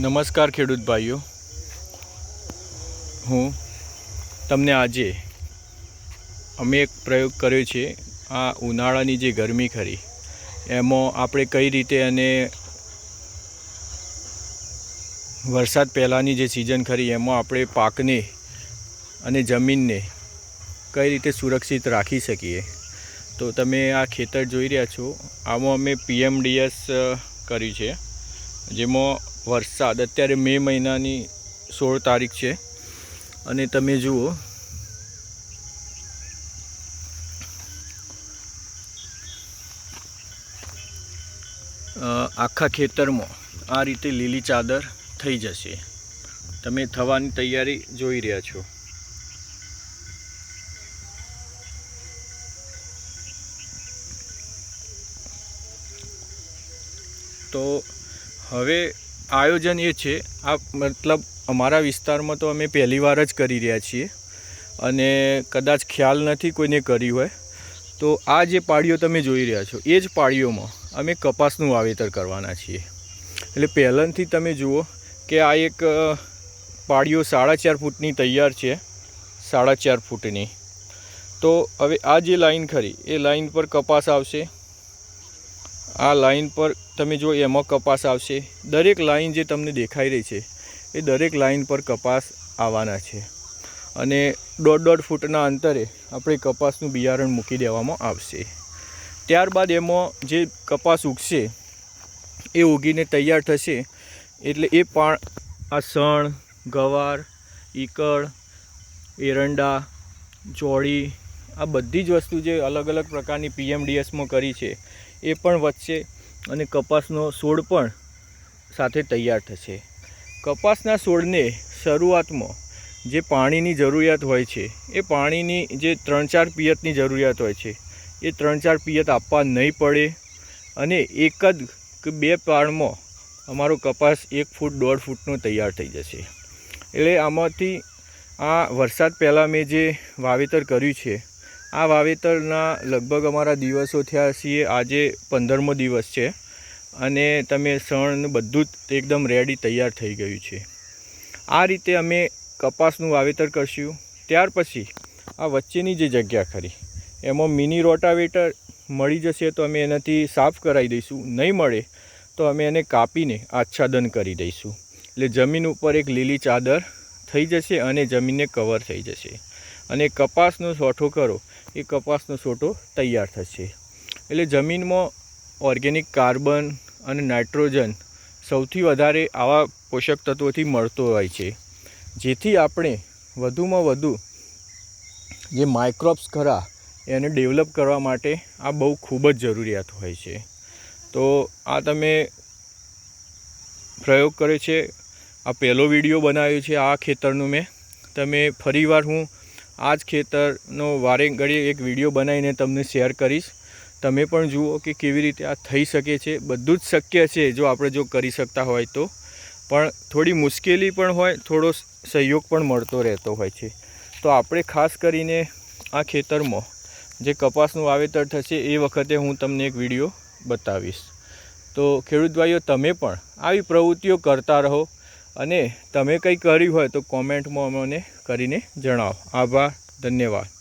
નમસ્કાર ખેડૂત ભાઈઓ, હું તમને આજે અમે એક પ્રયોગ કર્યો છે. આ ઉનાળાની જે ગરમી ખરી એમાં આપણે કઈ રીતે અને વરસાદ પહેલાંની જે સિઝન ખરી એમાં આપણે પાકને અને જમીનને કઈ રીતે સુરક્ષિત રાખી શકીએ. તો તમે આ ખેતર જોઈ રહ્યા છો, આમાં અમે PMDS કર્યું છે, જેમાં વરસાદ અત્યારે મે મહિનાની 16 તારીખ છે અને તમે જુઓ આખા ખેતરમાં આ રીતે લીલી ચાદર થઈ જશે. તમે થવાની તૈયારી જોઈ રહ્યા છો. તો હવે આયોજન એ છે, આ મતલબ અમારા વિસ્તારમાં તો અમે પહેલી વાર જ કરી રહ્યા છીએ અને કદાચ ખ્યાલ નથી કોઈને કરી હોય તો આ જે પાળીઓ તમે જોઈ રહ્યા છો એ જ પાળીઓમાં અમે કપાસનું વાવેતર કરવાના છીએ. એટલે પહેલાંથી તમે જુઓ કે આ એક પાળીઓ 4.5 ફૂટની તૈયાર છે, 4.5 ફૂટની. તો હવે આ જે લાઈન ખરી એ લાઈન પર કપાસ આવશે. આ લાઈન પર તમે જો એમાં કપાસ આવશે. દરેક લાઈન જે તમને દેખાઈ રહી છે એ દરેક લાઈન પર કપાસ આવવાના છે અને 1.5 ફૂટના અંતરે આપણે કપાસનું બિયારણ મૂકી દેવામાં આવશે. ત્યારબાદ એમાં જે કપાસ ઉગશે એ ઉગીને તૈયાર થશે એટલે એ પણ આ સણ, ગવાર, ઈકળ, એરંડા, ચોળી, આ બધી જ વસ્તુ જે અલગ અલગ પ્રકારની PMDSમાં કરી છે એ પણ વધશે અને કપાસનો છોડ પણ સાથે તૈયાર થશે. કપાસના છોડને શરૂઆતમાં જે પાણીની જરૂરિયાત હોય છે એ પાણીની જે 3-4 પિયતની જરૂરિયાત હોય છે એ 3-4 પિયત આપવા નહીં પડે અને એક જ કે 2 પાળમાં અમારો કપાસ 1 ફૂટ 1.5 ફૂટનો તૈયાર થઈ જશે. એટલે આમાંથી આ વરસાદ પહેલાં મેં જે વાવેતર કર્યું છે આ વાવેતરના લગભગ અમારા દિવસો થયા છીએ. આજે 15મો દિવસ છે અને તમે સણ બધું જ એકદમ રેડી તૈયાર થઈ ગયું છે. આ રીતે અમે કપાસનું વાવેતર કરશું. ત્યાર પછી આ વચ્ચેની જે જગ્યા ખરી એમાં મિની રોટાવેટર મળી જશે તો અમે એનાથી સાફ કરાવી દઈશું. નહીં મળે તો અમે એને કાપીને આચ્છાદન કરી દઈશું. એટલે જમીન ઉપર એક લીલી ચાદર થઈ જશે અને જમીનને કવર થઈ જશે અને કપાસનો સોઠો કરો એ કપાસનો સોટો તૈયાર થશે. એટલે જમીનમાં ઓર્ગેનિક કાર્બન અને નાઇટ્રોજન સૌથી વધારે આવા પોષક તત્વોથી મળતો હોય છે, જેથી આપણે વધુમાં વધુ જે માઇક્રોબ્સ ખરા એને ડેવલપ કરવા માટે આ બહુ ખૂબ જ જરૂરિયાત હોય છે. તો આ તમે પ્રયોગ કર્યો છે. આ પહેલો વિડીયો બનાવ્યો છે આ ખેતરનું મેં. તમે ફરીવાર હું આ જ ખેતરનો વારે ઘડીએ એક વિડીયો બનાવીને તમને શેર કરીશ. તમે પણ જુઓ કે કેવી રીતે આ થઈ શકે છે. બધું જ શક્ય છે જો આપણે જો કરી શકતા હોય તો, પણ થોડી મુશ્કેલી પણ હોય, થોડો સહયોગ પણ મળતો રહેતો હોય છે. તો આપણે ખાસ કરીને આ ખેતરમાં જે કપાસનું વાવેતર થશે એ વખતે હું તમને એક વિડીયો બતાવીશ. તો ખેડૂત ભાઈઓ, તમે પણ આવી પ્રવૃત્તિઓ કરતા રહો અને તમે કંઈ કર્યું હોય તો કોમેન્ટમાં અમને કરીને જણાવો. આભાર, ધન્યવાદ.